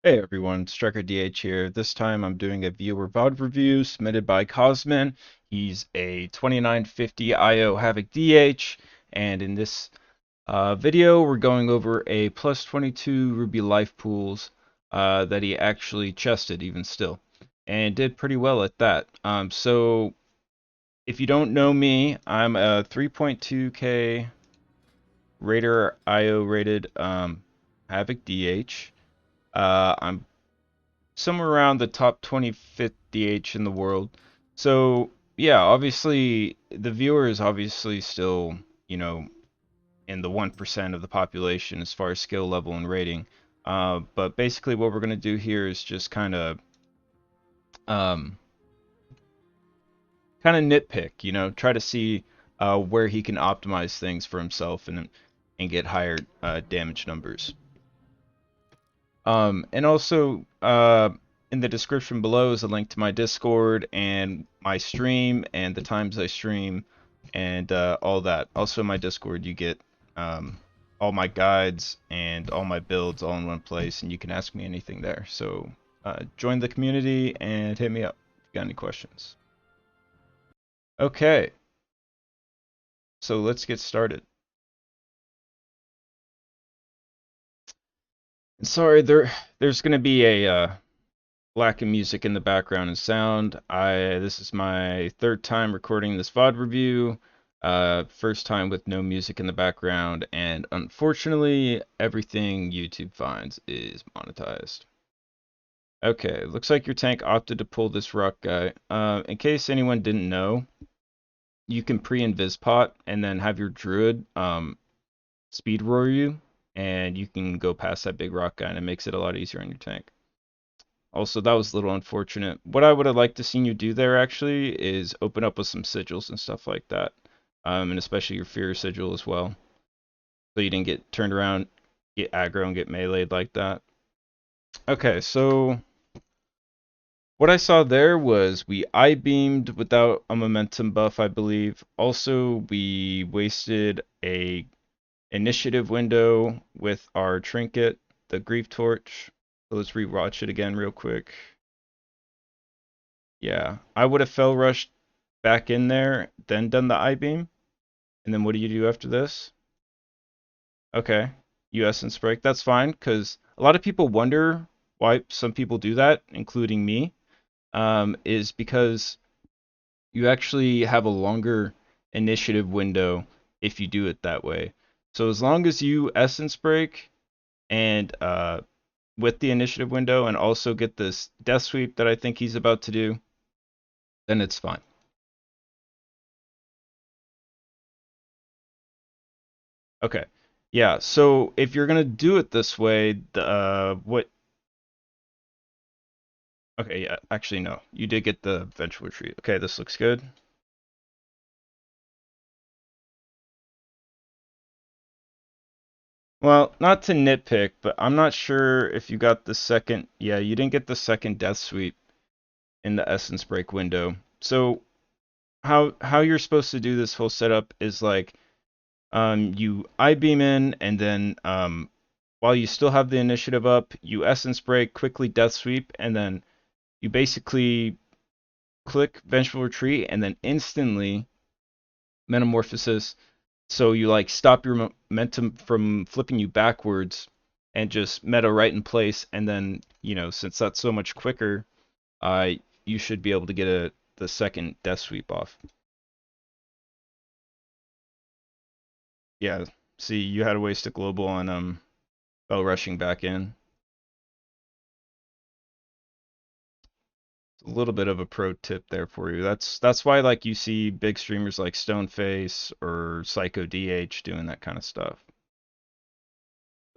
Hey everyone, Strykerdh here. This time I'm doing a viewer VOD review submitted by Cosman. He's a 2950 IO Havoc DH, and in this video we're going over a plus 22 Ruby life pools that he actually chested even still, and did pretty well at that. So if you don't know me, I'm a 3.2k Raider IO rated Havoc DH. I'm somewhere around the top 25th DH in the world. So yeah, obviously the viewer is obviously still, you know, in the 1% of the population as far as skill level and rating. But basically what we're going to do here is just um, kind of nitpick, try to see where he can optimize things for himself and get higher damage numbers. And also, in the description below is a link to my Discord and my stream and the times I stream and all that. Also, in my Discord, you get um, all my guides and all my builds all in one place, and you can ask me anything there. So, join the community and hit me up if you got any questions. Okay, so let's get started. Sorry, there's gonna be a lack of music in the background and sound. This is my third time recording this VOD review. First time with no music in the background, and unfortunately, everything YouTube finds is monetized. Okay, looks like your tank opted to pull this rock guy. In case anyone didn't know, you can pre-invis pot and then have your druid speed roar you, and you can go past that big rock guy, and it makes it a lot easier on your tank. Also, that was a little unfortunate. What I would have liked to seen you do there actually is open up with some sigils and stuff like that. And especially your fear sigil as well. So you didn't get turned around, get aggro, and get meleeed like that. Okay, so what I saw there was we I-beamed without a momentum buff, I believe. Also, we wasted a initiative window with our trinket, the grief torch. So let's rewatch it again real quick. Yeah, I would have fell rushed back in there, then done the I-beam. And then what do you do after this? Okay, you essence break. That's fine, because a lot of people wonder why some people do that, including me, is because you actually have a longer initiative window if you do it that way. So as long as you essence break and with the initiative window and also get this death sweep that I think he's about to do, then it's fine. Okay. Yeah, so if you're gonna do it this way, what? Okay, yeah, actually no, you did get the vengeful retreat. Okay, this looks good. Well, not to nitpick, but I'm not sure if you got the second. Yeah, you didn't get the second death sweep in the essence break window. So how you're supposed to do this whole setup is like you I beam in and then while you still have the initiative up, you essence break, quickly death sweep, and then you basically click Vengeful Retreat and then instantly Metamorphosis. So you like stop your momentum from flipping you backwards and just meta right in place. And then, since that's so much quicker, uh, you should be able to get the second death sweep off. Yeah, see, you had to waste a global on Bell rushing back in. A little bit of a pro tip there for you. That's why like you see big streamers like Stoneface or Psycho DH doing that kind of stuff.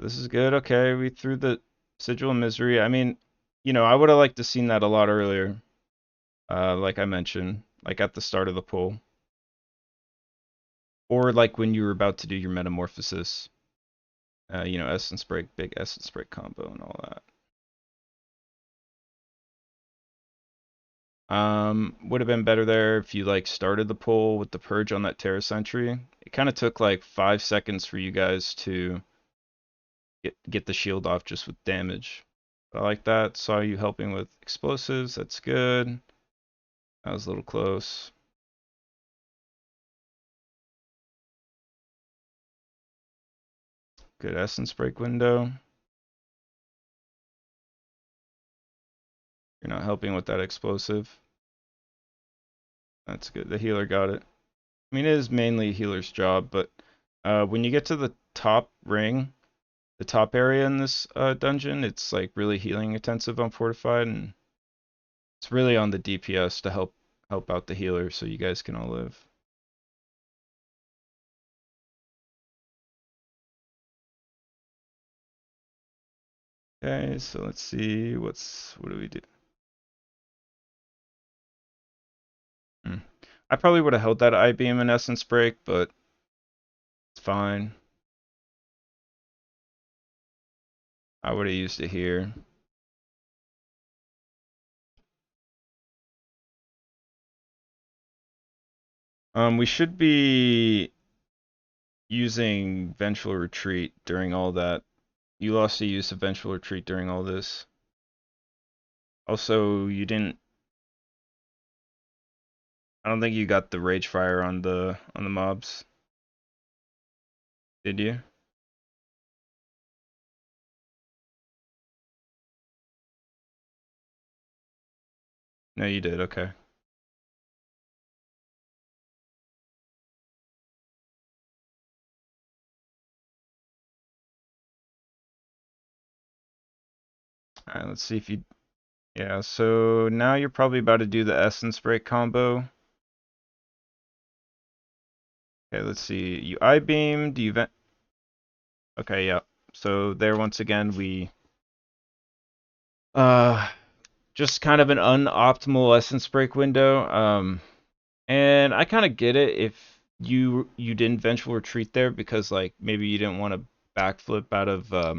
This is good. Okay, we threw the Sigil of Misery. I mean, I would have liked to seen that a lot earlier. Like I mentioned, like at the start of the poll, or like when you were about to do your metamorphosis. Essence break, big essence break combo, and all that. Would have been better there if you like started the poll with the purge on that Terra Sentry. It kind of took like 5 seconds for you guys to get the shield off just with damage. I like that. Saw you helping with explosives. That's good. That was a little close. Good essence break window. You're not helping with that explosive. That's good. The healer got it. I mean, it is mainly a healer's job, but when you get to the top ring, the top area in this dungeon, it's like really healing intensive on Fortified, and it's really on the DPS to help out the healer so you guys can all live. Okay, so let's see what do we do? I probably would have held that I-beam and essence break, but it's fine. I would have used it here. We should be using Vengeful Retreat during all that. You lost the use of Vengeful Retreat during all this. Also, you didn't. I don't think you got the Rage Fire on the mobs. Did you? No, you did. Okay. All right. Let's see if you. Yeah. So now you're probably about to do the Essence Break combo. Okay. Let's see. You I-beam. Do you vent? Okay. Yeah. So there once again we uh just kind of an unoptimal essence break window. And I kind of get it if you didn't vengeful retreat there because like maybe you didn't want to backflip out of out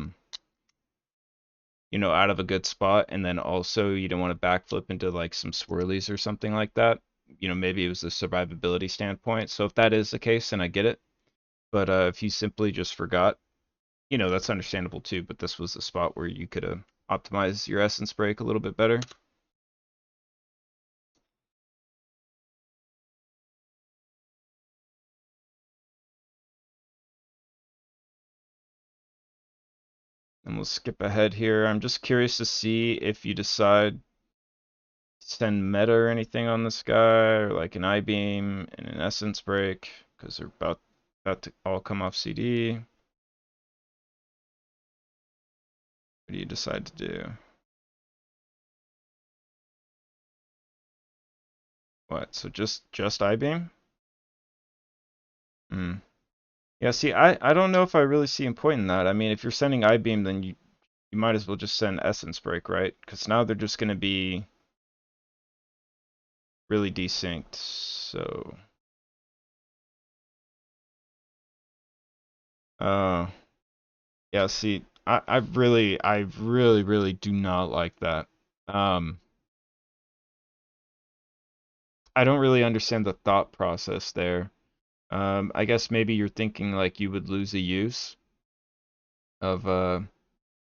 of a good spot, and then also you didn't want to backflip into like some swirlies or something like that. Maybe it was a survivability standpoint. So if that is the case, then I get it. But if you simply just forgot, that's understandable too. But this was the spot where you could have optimized your essence break a little bit better. And we'll skip ahead here. I'm just curious to see if you decide to send meta or anything on this guy, or like an I-beam and an essence break, because they're about to all come off CD. What do you decide to do? What? So just I-beam? Hmm. Yeah. See, I don't know if I really see a point in that. I mean, if you're sending I-beam, then you might as well just send essence break, right? Because now they're just gonna be really desynced. So. Uh. Yeah, see, I really do not like that. Um, I don't really understand the thought process there. I guess maybe you're thinking like you would lose a use of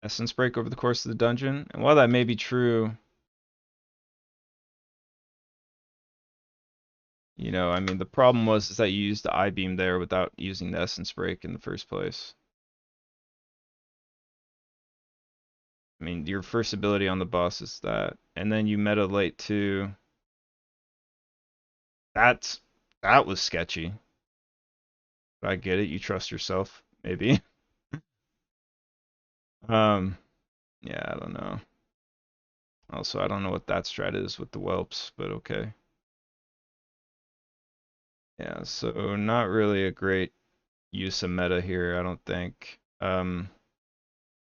Essence Break over the course of the dungeon. And while that may be true, I mean, the problem was is that you used the I-beam there without using the Essence Break in the first place. I mean, your first ability on the boss is that, and then you meta late too. That's that was sketchy. But I get it. You trust yourself, maybe. Um, yeah, I don't know. Also, I don't know what that strat is with the whelps, but okay. Yeah, so not really a great use of meta here, I don't think.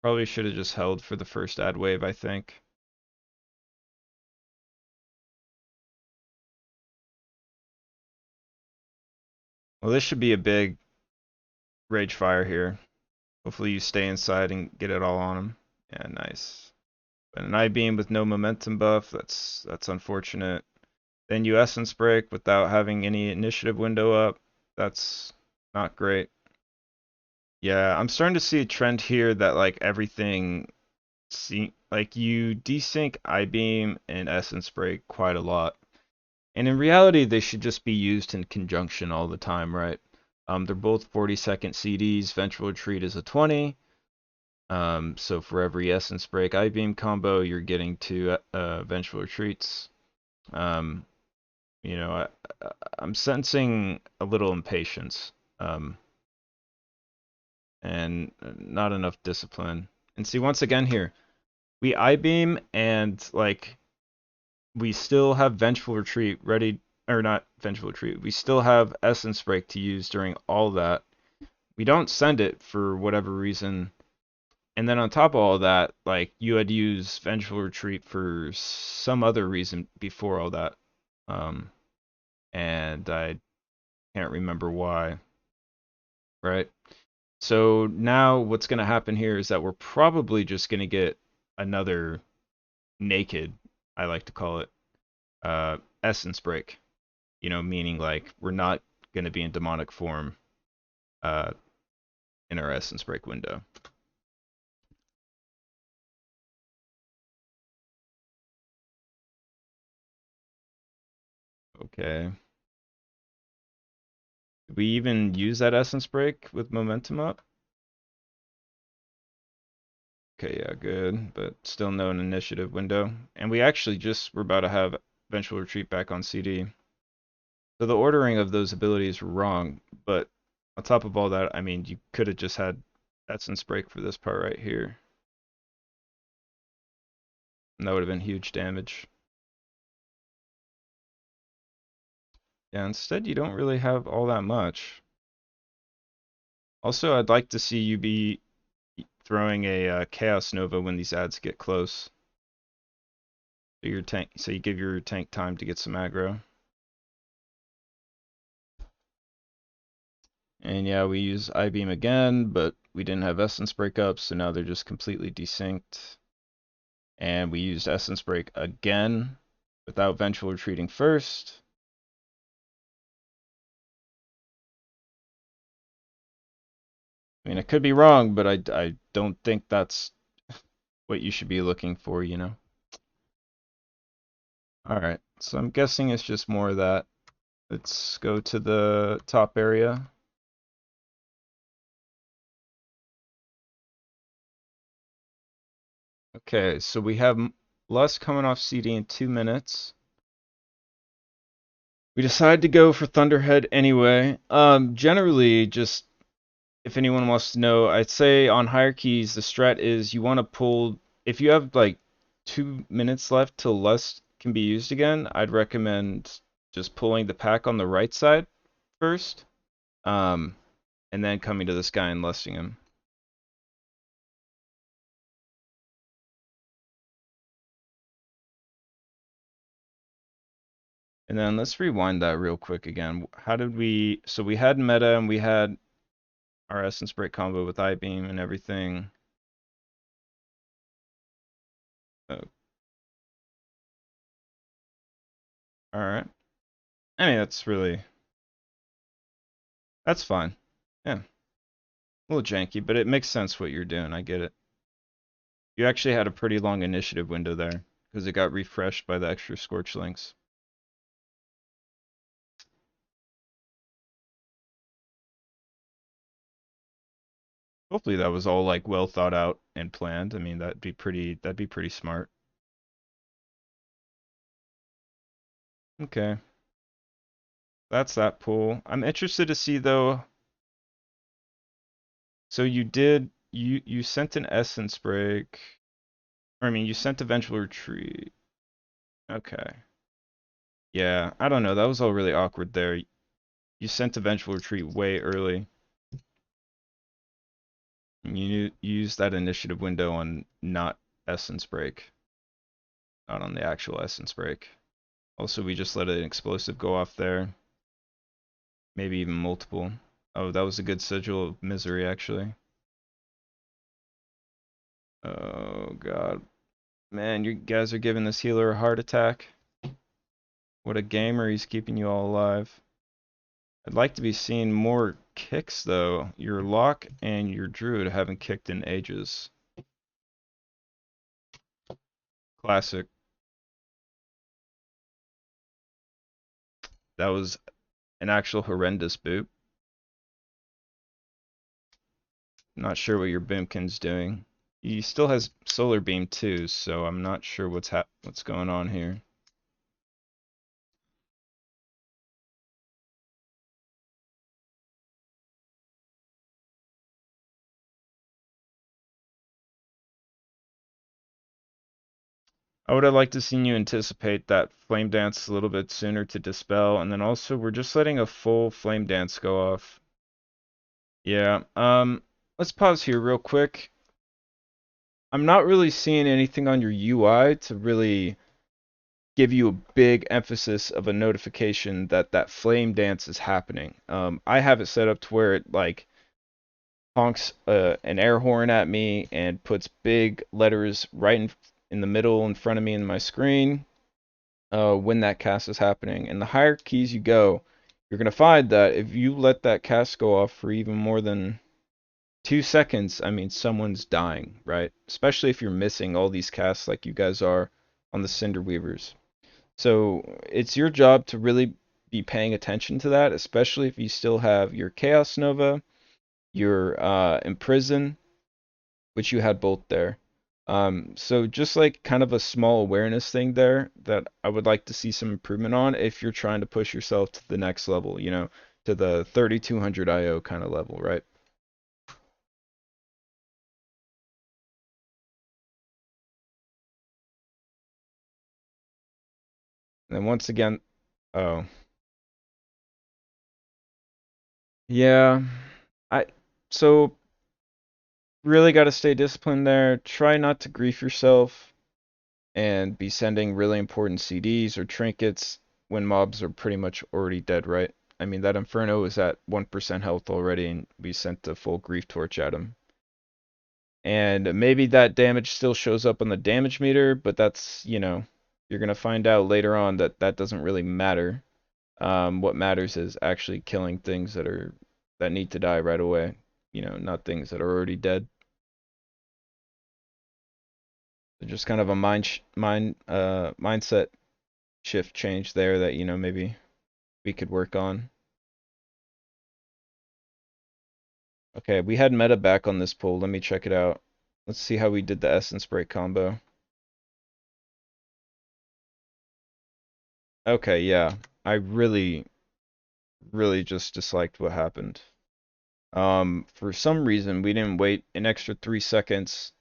Probably should have just held for the first ad wave, I think. Well, this should be a big rage fire here. Hopefully you stay inside and get it all on him. Yeah, nice. But an I-beam with no momentum buff, that's unfortunate. Then you essence break without having any initiative window up. That's not great. Yeah, I'm starting to see a trend here that like everything see, like you desync I-beam and essence break quite a lot. And in reality, they should just be used in conjunction all the time, right? They're both 40-second CDs. Ventral retreat is a 20. So for every essence break I-beam combo, you're getting two ventral retreats. Um, I'm sensing a little impatience, and not enough discipline. And see, once again here, we I-beam and like we still have vengeful retreat ready, or not vengeful retreat. We still have essence break to use during all that. We don't send it for whatever reason. And then on top of all that, like you had used vengeful retreat for some other reason before all that. Um, and I can't remember why, right? So now what's going to happen here is that we're probably just going to get another naked, I like to call it, essence break. Meaning like we're not going to be in demonic form uh, in our essence break window. Okay. Did we even use that essence break with momentum up? Okay, yeah, good, but still no initiative window. And we actually just were about to have Vengeful Retreat back on CD. So the ordering of those abilities were wrong, but on top of all that, I mean, you could have just had Essence Break for this part right here. And that would have been huge damage. Yeah, instead you don't really have all that much. Also, I'd like to see you be throwing a Chaos Nova when these ads get close. So you give your tank time to get some aggro. And yeah, we use I-beam again, but we didn't have Essence Break up, so now they're just completely desynced. And we used Essence Break again without Vengeful Retreating first. I mean, I could be wrong, but I don't think that's what you should be looking for, you know? Alright, so I'm guessing it's just more of that. Let's go to the top area. Okay, so we have Lust coming off CD in 2 minutes. We decided to go for Thunderhead anyway. Generally, just if anyone wants to know, I'd say on hierarchies, the strat is you want to pull, if you have like 2 minutes left till Lust can be used again, I'd recommend just pulling the pack on the right side first, and then coming to this guy and lusting him. And then let's rewind that real quick again. So we had meta and we had our Essence Break combo with I-beam and everything. Oh, alright. I mean, that's fine. Yeah. A little janky, but it makes sense what you're doing. I get it. You actually had a pretty long initiative window there because it got refreshed by the extra Scorch Links. Hopefully that was all like well thought out and planned. I mean, that'd be pretty smart. Okay. That's that pool. I'm interested to see though. So you sent an Essence Break. Or, I mean, you sent a Vengeful Retreat. Okay. Yeah, I don't know. That was all really awkward there. You sent a Vengeful Retreat way early. You used that initiative window on not Essence Break, not on the actual Essence Break. Also, we just let an explosive go off there. Maybe even multiple. Oh, that was a good sigil of misery, actually. Oh, God. Man, you guys are giving this healer a heart attack. What a gamer, he's keeping you all alive. I'd like to be seeing more kicks, though. Your Lock and your Druid haven't kicked in ages. Classic. That was an actual horrendous boot. Not sure what your Boomkin's doing. He still has solar beam too, so I'm not sure what's going on here. I would have liked to seen you anticipate that flame dance a little bit sooner to dispel, and then also we're just letting a full flame dance go off. Yeah, let's pause here real quick. I'm not really seeing anything on your UI to really give you a big emphasis of a notification that that flame dance is happening. I have it set up to where it like honks an air horn at me and puts big letters right in the middle in front of me in my screen when that cast is happening. And the higher keys you go, you're going to find that if you let that cast go off for even more than 2 seconds, I mean, someone's dying, right? Especially if you're missing all these casts like you guys are on the Cinder Weavers. So it's your job to really be paying attention to that, especially if you still have your Chaos Nova, your Imprison, which you had both there. So just like kind of a small awareness thing there that I would like to see some improvement on if you're trying to push yourself to the next level, to the 3200 IO kind of level, right? And then once again, oh, yeah, I so really got to stay disciplined there. Try not to grief yourself and be sending really important CDs or trinkets when mobs are pretty much already dead, right? I mean, that Inferno is at 1% health already, and we sent the full grief torch at him. And maybe that damage still shows up on the damage meter, but that's, you're going to find out later on that that doesn't really matter. What matters is actually killing things that need to die right away, not things that are already dead. So just kind of a mindset shift change there that maybe we could work on. Okay, we had meta back on this pull. Let me check it out. Let's see how we did the Essence Break combo. Okay, yeah. I really, really just disliked what happened. For some reason, we didn't wait an extra 3 seconds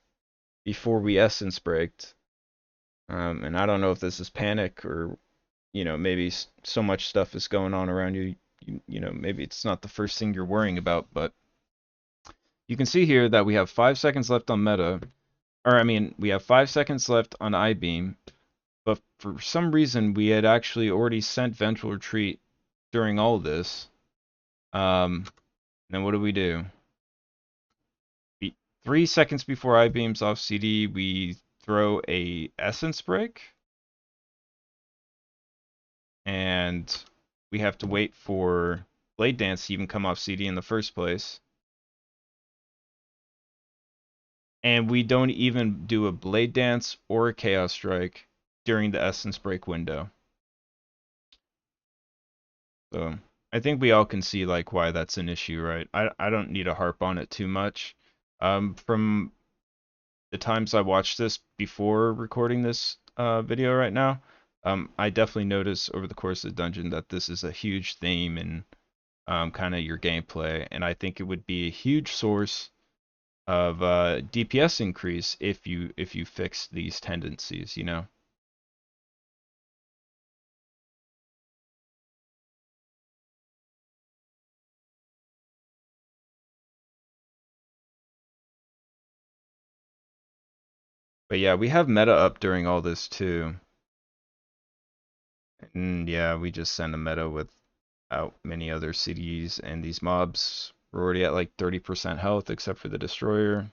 before we Essence Breaked. And I don't know if this is panic or, maybe so much stuff is going on around you. Maybe it's not the first thing you're worrying about, but you can see here that we have 5 seconds left on meta. Or, I mean, we have 5 seconds left on I-beam, but for some reason we had actually already sent Vengeful Retreat during all this. Then what do we do? 3 seconds before I-beams off CD, we throw a Essence Break. And we have to wait for Blade Dance to even come off CD in the first place. And we don't even do a Blade Dance or a Chaos Strike during the Essence Break window. So I think we all can see like why that's an issue, right? I don't need to harp on it too much. From the times I watched this before recording this video right now, I definitely noticed over the course of the dungeon that this is a huge theme in kind of your gameplay, and I think it would be a huge source of DPS increase if you fix these tendencies. But yeah, we have meta up during all this too. And yeah, we just send a meta without many other CDs, and these mobs were already at like 30% health except for the destroyer.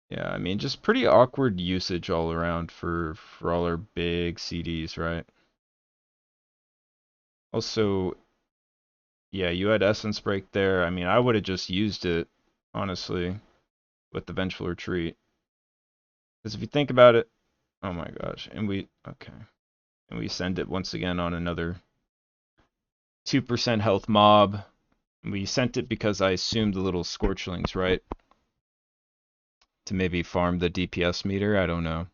Yeah, I mean, just pretty awkward usage all around for all our big CDs, right? Also, yeah, you had Essence Break there. I mean, I would have just used it, honestly, with the Vengeful Retreat. Because if you think about it, oh my gosh, and we send it once again on another 2% health mob. We sent it because I assumed the little Scorchlings, right? To maybe farm the DPS meter, I don't know.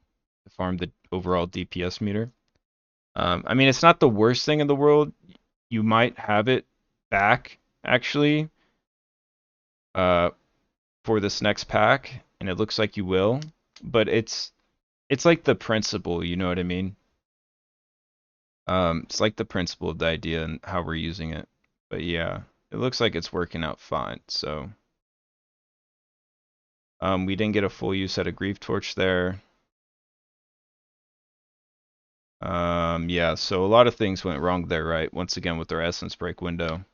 To farm the overall DPS meter. I mean, it's not the worst thing in the world. You might have it back, actually, for this next pack, and it looks like you will. But it's like the principle, you know what I mean? It's like the principle of the idea and how we're using it. But yeah, it looks like it's working out fine. So we didn't get a full use out of Grief Torch there. Yeah, so a lot of things went wrong there, right? Once again with our Essence Break window.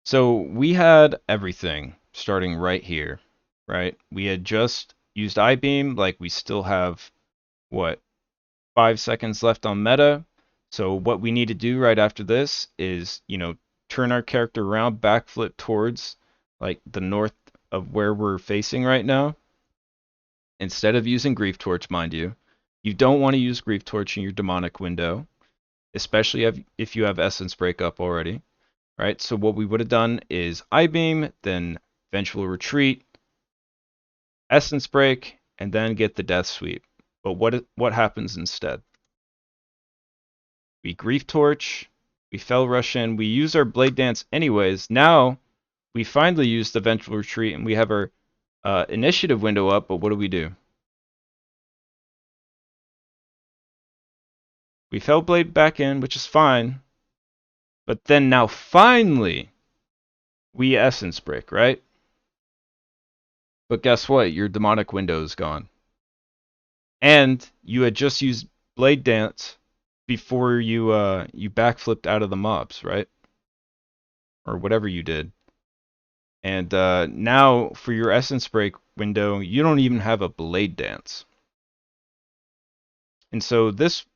So we had everything starting right here, right? We had just used I-Beam, like we still have, what, 5 seconds left on meta. So what we need to do right after this is, turn our character around, backflip towards like the north of where we're facing right now. Instead of using Grief Torch, mind you. You don't want to use Grief Torch in your demonic window, especially if you have Essence Break up already, right? So what we would have done is I-Beam, then Vengeful Retreat, Essence Break, and then get the Death Sweep. But what happens instead? We Grief Torch, we Fel Rush in, we use our Blade Dance anyways. Now, we finally use the Vengeful Retreat, and we have our initiative window up, but what do? We Fel Blade back in, which is fine. But then now finally, we Essence Break, right? But guess what? Your demonic window is gone. And you had just used Blade Dance before you backflipped out of the mobs, right? Or whatever you did. And now for your Essence Break window, you don't even have a Blade Dance. And so this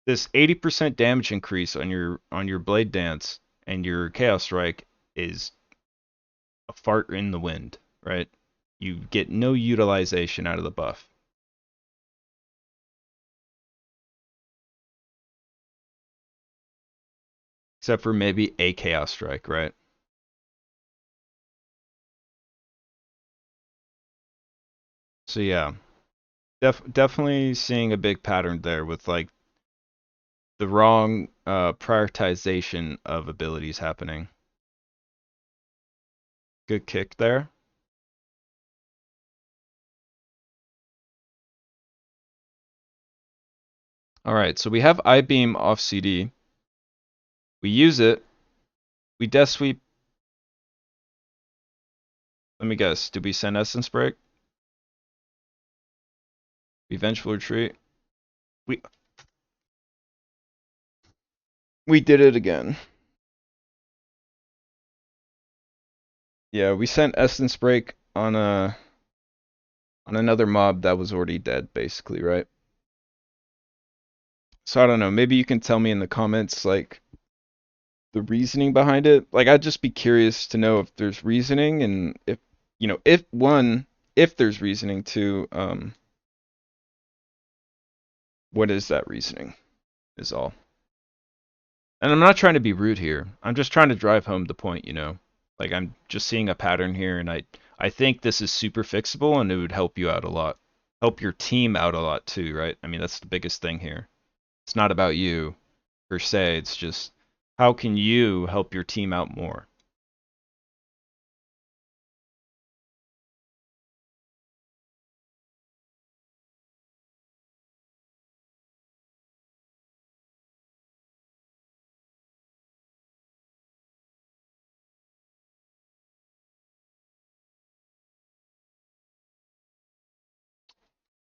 80% damage increase on your Blade Dance and your Chaos Strike is a fart in the wind, right? You get no utilization out of the buff. Except for maybe a Chaos Strike, right? So yeah, definitely seeing a big pattern there with like the wrong prioritization of abilities happening. Good kick there. Alright, so we have I-Beam off CD. We use it. We Death Sweep. Let me guess, did we send Essence Break? We Vengeful Retreat. We did it again. Yeah, we sent Essence Break on another mob that was already dead, basically, right? So I don't know, maybe you can tell me in the comments, like, the reasoning behind it. Like, I'd just be curious to know if there's reasoning, and if, if there's reasoning to, what is that reasoning, is all. And I'm not trying to be rude here. I'm just trying to drive home the point, Like, I'm just seeing a pattern here, and I think this is super fixable, and it would help you out a lot. Help your team out a lot, too, right? I mean, that's the biggest thing here. It's not about you, per se. It's just, how can you help your team out more?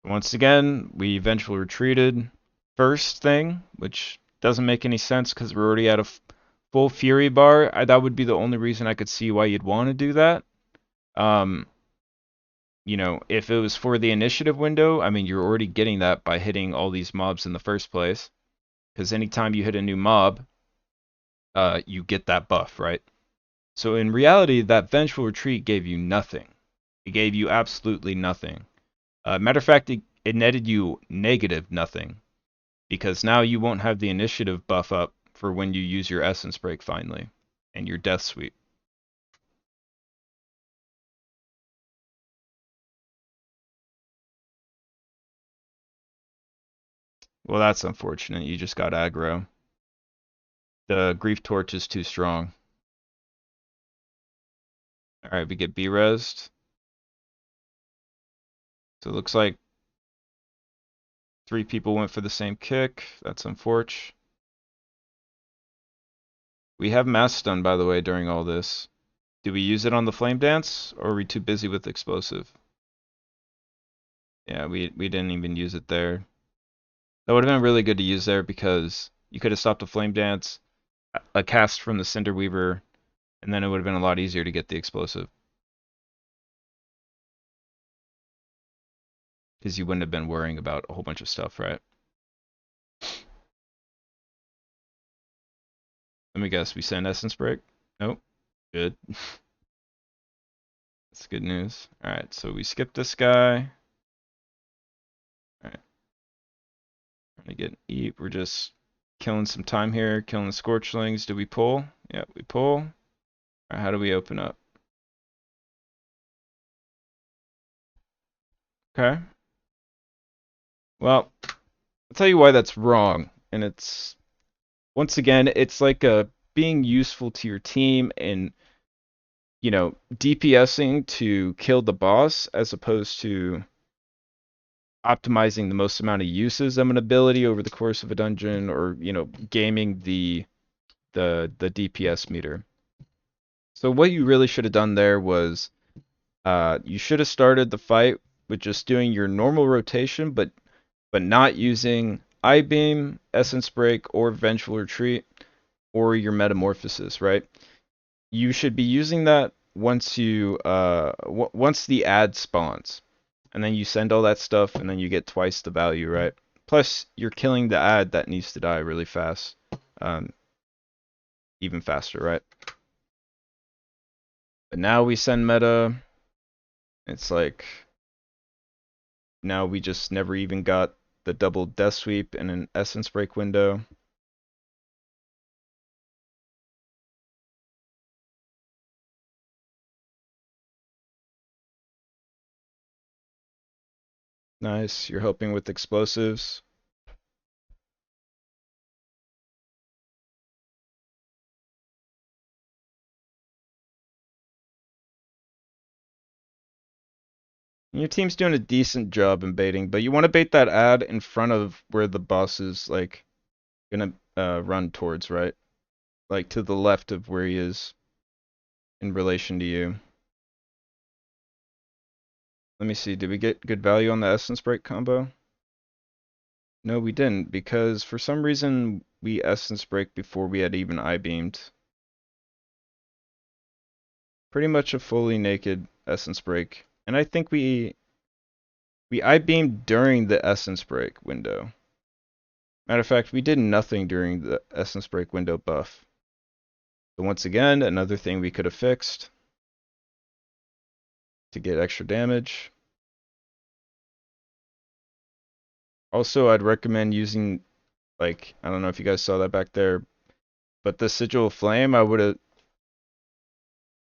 Once again, we eventually retreated. First thing, which doesn't make any sense because we're already at a full Fury bar. That would be the only reason I could see why you'd want to do that. If it was for the initiative window, I mean, you're already getting that by hitting all these mobs in the first place. Because anytime you hit a new mob, you get that buff, right? So in reality, that Vengeful Retreat gave you nothing. It gave you absolutely nothing. Matter of fact, it netted you negative nothing because now you won't have the initiative buff up for when you use your essence break finally and your death sweep. Well, that's unfortunate. You just got aggro. The grief torch is too strong. All right, we get B-resed. So it looks like 3 people went for the same kick. That's unfortunate. We have mass stun, by the way, during all this. Do we use it on the flame dance, or are we too busy with explosive? Yeah, we didn't even use it there. That would have been really good to use there because you could have stopped a flame dance, a cast from the Cinder Weaver, and then it would have been a lot easier to get the explosive. Because you wouldn't have been worrying about a whole bunch of stuff, right? Let me guess, we send Essence Break? Nope. Good. That's good news. Alright, so we skip this guy. Alright. Trying to get eat. We're just killing some time here, killing the Scorchlings. Do we pull? Yeah, we pull. Alright, how do we open up? Okay. Well, I'll tell you why that's wrong. And it's, once again, it's like being useful to your team and, you know, DPSing to kill the boss as opposed to optimizing the most amount of uses of an ability over the course of a dungeon, or, you know, gaming the DPS meter. So what you really should have done there was you should have started the fight with just doing your normal rotation, but not using I-beam, Essence Break, or Vengeful Retreat, or your Metamorphosis, right? You should be using that once you once the ad spawns, and then you send all that stuff, and then you get twice the value, right? Plus, you're killing the ad that needs to die really fast, even faster, right? But now we send meta. It's like now we just never even got the double death sweep and an essence break window. Nice, you're helping with explosives. Your team's doing a decent job in baiting, but you want to bait that ad in front of where the boss is like gonna run towards, right? Like to the left of where he is in relation to you. Let me see, did we get good value on the essence break combo? No, we didn't, because for some reason we essence break before we had even I-beamed. Pretty much a fully naked essence break. And I think we I-beamed during the essence break window. Matter of fact, we did nothing during the essence break window buff. So once again, another thing we could have fixed to get extra damage. Also, I'd recommend using, like, I don't know if you guys saw that back there, but the Sigil of Flame, I would have...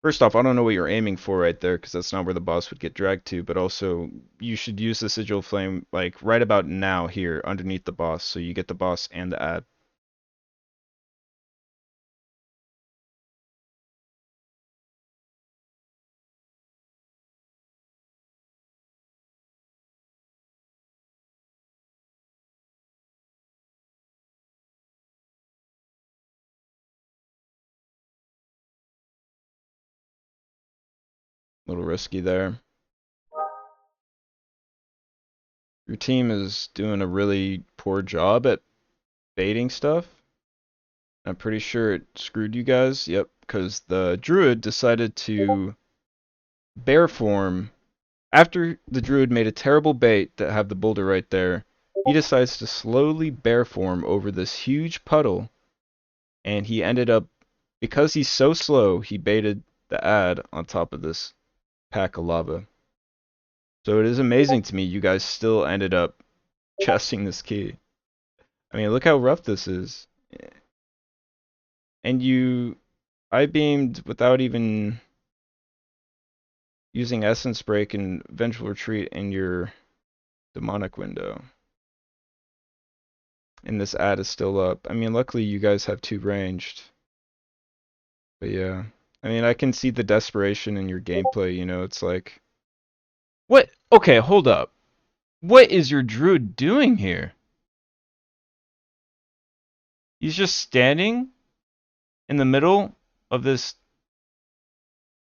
First off, I don't know what you're aiming for right there, because that's not where the boss would get dragged to, but also, you should use the Sigil of Flame, like, right about now here, underneath the boss, so you get the boss and the ad. A little risky there. Your team is doing a really poor job at baiting stuff. I'm pretty sure it screwed you guys. Yep, because the druid decided to bear form. After the druid made a terrible bait to have the boulder right there, he decides to slowly bear form over this huge puddle, and he ended up, because he's so slow, he baited the ad on top of this pack of lava. So it is amazing to me you guys still ended up chesting this key. I mean, look how rough this is. And you I-beamed without even using Essence Break and Vengeful Retreat in your demonic window. And this ad is still up. I mean, luckily you guys have 2 ranged. But yeah. I mean, I can see the desperation in your gameplay, you know, it's like... What? Okay, hold up. What is your druid doing here? He's just standing in the middle of this...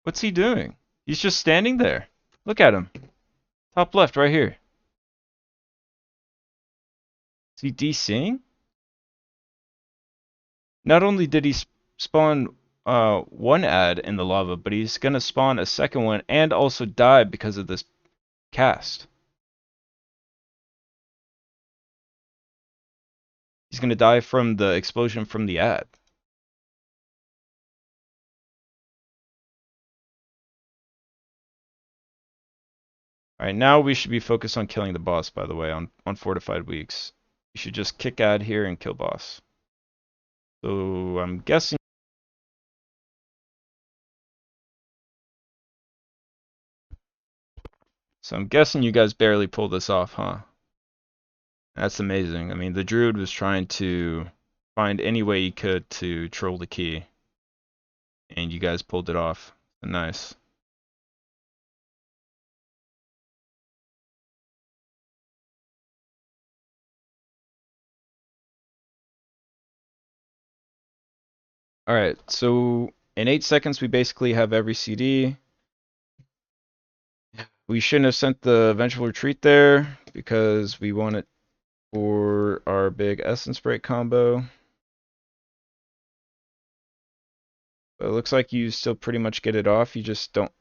What's he doing? He's just standing there. Look at him. Top left, right here. Is he DCing? Not only did he spawn one ad in the lava, but he's gonna spawn a second one and also die because of this cast. He's gonna die from the explosion from the ad. Alright, now we should be focused on killing the boss, by the way, on Fortified Weeks. You should just kick ad here and kill boss. So I'm guessing... you guys barely pulled this off, huh? That's amazing. I mean, the druid was trying to find any way he could to troll the key. And you guys pulled it off. Nice. Alright, so in 8 seconds we basically have every CD. We shouldn't have sent the Vengeful Retreat there because we want it for our big Essence Break combo. But it looks like you still pretty much get it off, you just don't...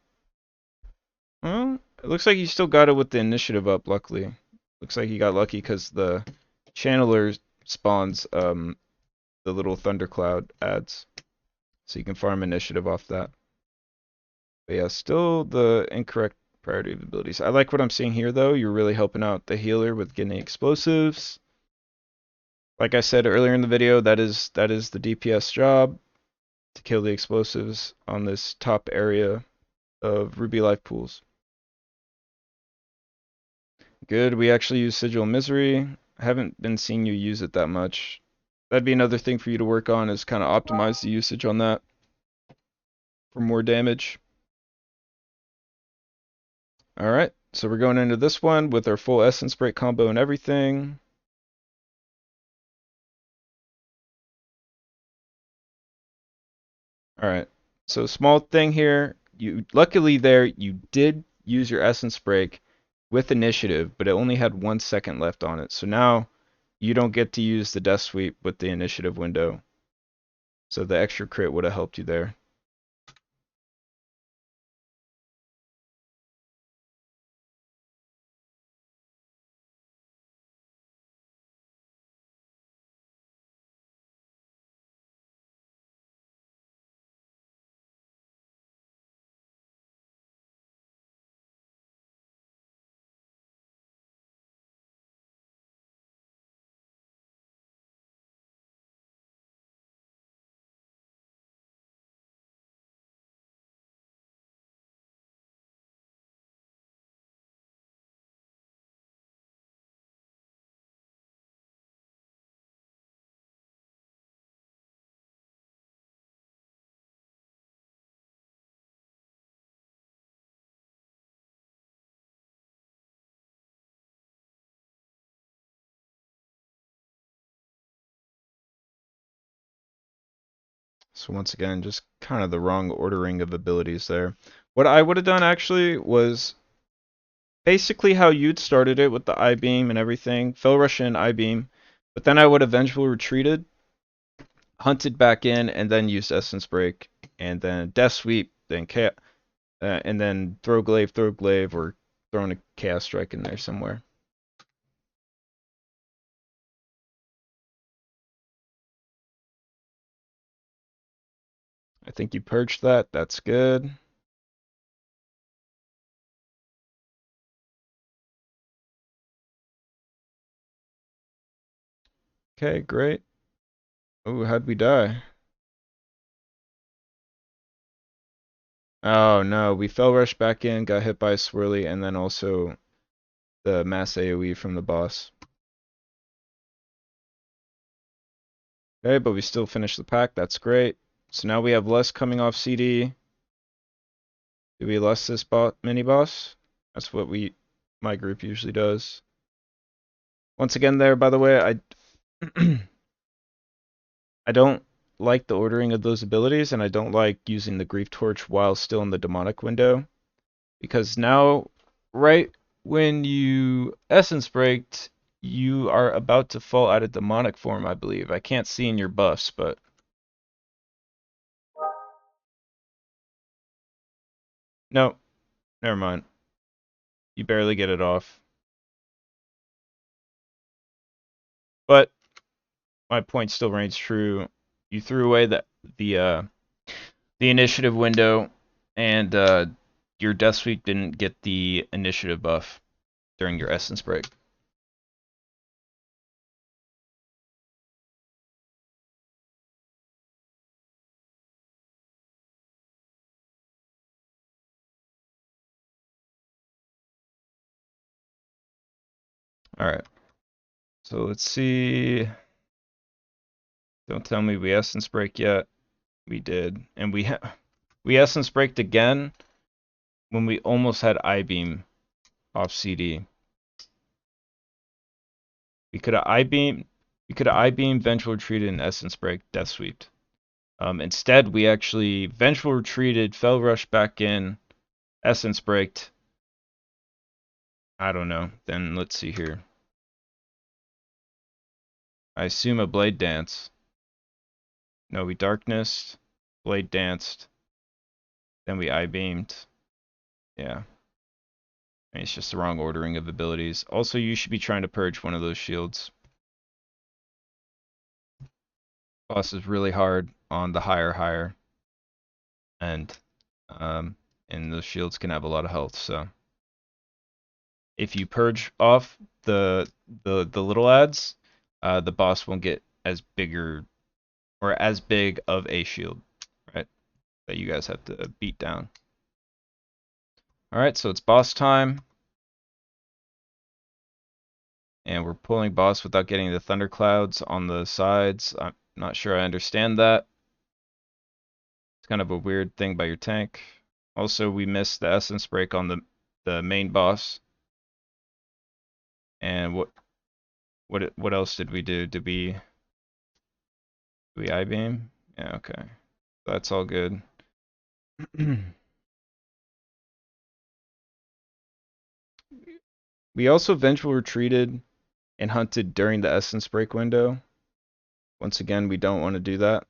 Well, it looks like you still got it with the initiative up, luckily. Looks like you got lucky because the Channeler spawns the little Thundercloud ads. So you can farm initiative off that. But yeah, still the incorrect priority of abilities. I like what I'm seeing here, though. You're really helping out the healer with getting explosives. Like I said earlier in the video, that is the DPS job, to kill the explosives on this top area of Ruby Life pools. Good, we actually use Sigil Misery. I haven't been seeing you use it that much. That'd be another thing for you to work on, is kind of optimize the usage on that for more damage. Alright, so we're going into this one with our full Essence Break combo and everything. Alright, so small thing here. Luckily there, you did use your Essence Break with initiative, but it only had 1 second left on it. So now you don't get to use the Death Sweep with the initiative window. So the extra crit would have helped you there. So once again, just kind of the wrong ordering of abilities there. What I would have done actually was basically how you'd started it with the I-beam and everything. Fell Rush in I-beam, but then I would have vengefully retreated, hunted back in, and then used Essence Break, and then Death Sweep, then and then throw glaive, or throwing a Chaos Strike in there somewhere. I think you purged that. That's good. Okay, great. Oh, how'd we die? Oh no, we fell rush back in, got hit by a swirly, and then also the mass AoE from the boss. Okay, but we still finished the pack. That's great. So now we have less coming off CD. Do we less this mini boss? That's what my group usually does. Once again, there, by the way, I don't like the ordering of those abilities, and I don't like using the Grief Torch while still in the demonic window. Because now, right when you Essence Breaked, you are about to fall out of demonic form, I believe. I can't see in your buffs, but... No, never mind. You barely get it off. But my point still reigns true. You threw away the initiative window, and your Death Sweep didn't get the initiative buff during your Essence Break. Alright. So let's see. Don't tell me we Essence Break yet. We did. And we Essence Breaked again when we almost had I-Beam off CD. We could have I-Beam, Vengeful Retreated, and Essence Break, Death Sweeped. Instead, we actually Vengeful Retreated, Fell Rush back in, Essence Breaked. I don't know. Then let's see here. I assume a Blade Dance. No, we Darknessed, Blade Danced, then we I-Beamed. Yeah. I mean, it's just the wrong ordering of abilities. Also, you should be trying to purge one of those shields. Boss is really hard on the higher, and those shields can have a lot of health. So if you purge off the little ads, the boss won't get as bigger or as big of a shield, right? That you guys have to beat down. All right, so it's boss time. And we're pulling boss without getting the thunderclouds on the sides. I'm not sure I understand that. It's kind of a weird thing by your tank. Also, we missed the essence break on the main boss. And what else did we do? Did we I-beam? Yeah, okay. That's all good. We also Vengeful Retreated and hunted during the essence break window. Once again, we don't want to do that.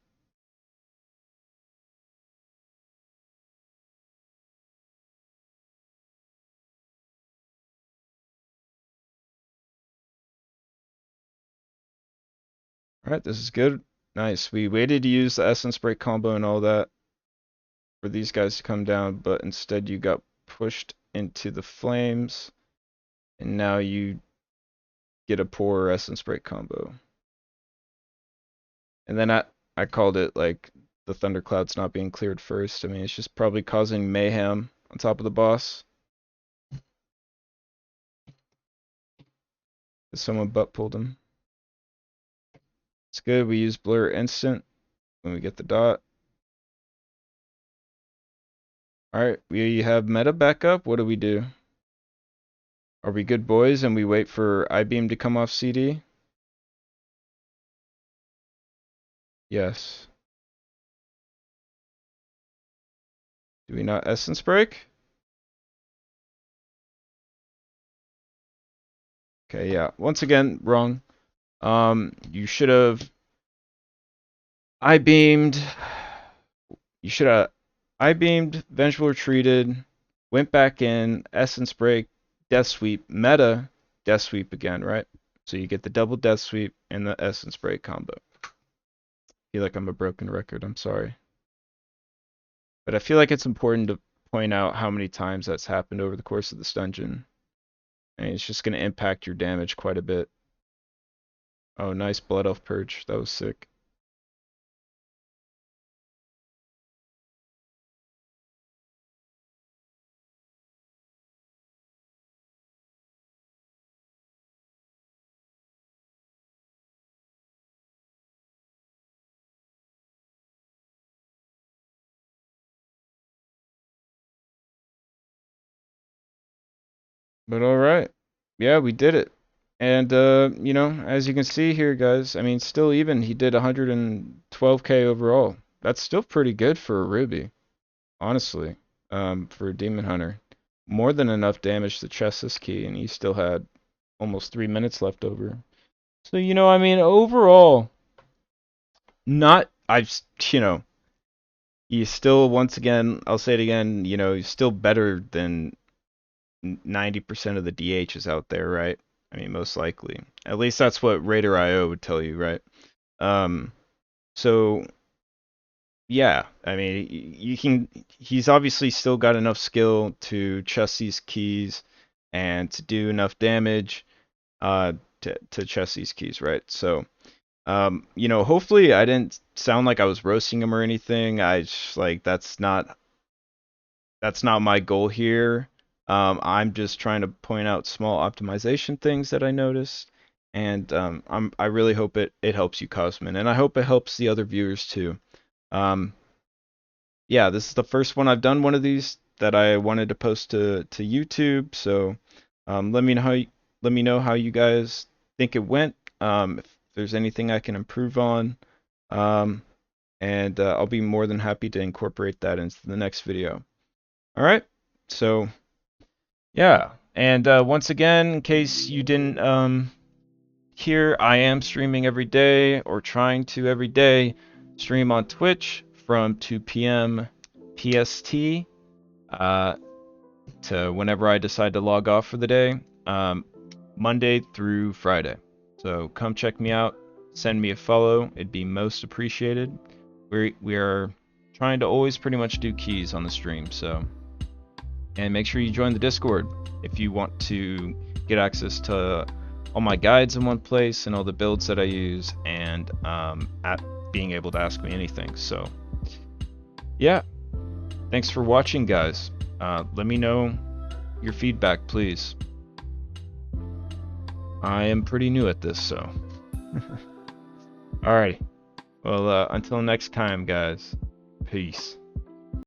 Alright, this is good. Nice. We waited to use the essence break combo and all that for these guys to come down, but instead you got pushed into the flames, and now you get a poor essence break combo. And then I called it like the thunderclouds not being cleared first. I mean, it's just probably causing mayhem on top of the boss. Someone butt pulled him. It's good. We use blur instant when we get the dot. Alright, we have meta back up. What do we do? Are we good boys and we wait for I-beam to come off CD? Yes. Do we not essence break? Okay, yeah. Once again, wrong. You should have I-beamed. You should have I-beamed, Vengeful Retreated, went back in, Essence Break, Death Sweep, meta, Death Sweep again, right? So you get the double Death Sweep and the Essence Break combo. I feel like I'm a broken record, I'm sorry. But I feel like it's important to point out how many times that's happened over the course of this dungeon. And it's just going to impact your damage quite a bit. Oh, nice Blood Elf Purge. That was sick. But all right. Yeah, we did it. And as you can see here, guys, I mean, still even, he did 112k overall. That's still pretty good for a Ruby, honestly. For a Demon Hunter. More than enough damage to chest this key, and he still had almost 3 minutes left over. So, I mean, overall, not, he's still, once again, I'll say it again, he's still better than 90% of the DHs out there, right? I mean, most likely. At least that's what Raider.io would tell you, right? Um, so yeah, I mean, he's obviously still got enough skill to chest these keys and to do enough damage, to chest these keys, right? So, hopefully I didn't sound like I was roasting him or anything. I just, like, that's not my goal here. I'm just trying to point out small optimization things that I noticed, and I really hope it helps you, Cosmin, and I hope it helps the other viewers too. Um, yeah, this is the first one I've done one of these that I wanted to post to YouTube. So let me know how you guys think it went. If there's anything I can improve on, um, and I'll be more than happy to incorporate that into the next video. All right, so. Yeah, and once again, in case you didn't hear, I am streaming every day, or trying to every day, stream on Twitch from 2 p.m. PST to whenever I decide to log off for the day, Monday through Friday. So come check me out, send me a follow, it'd be most appreciated. We are trying to always pretty much do keys on the stream, so. And make sure you join the Discord if you want to get access to all my guides in one place and all the builds that I use, and at being able to ask me anything. So yeah, thanks for watching, guys. Let me know your feedback, please. I am pretty new at this, so. Alrighty. Well, until next time, guys. Peace.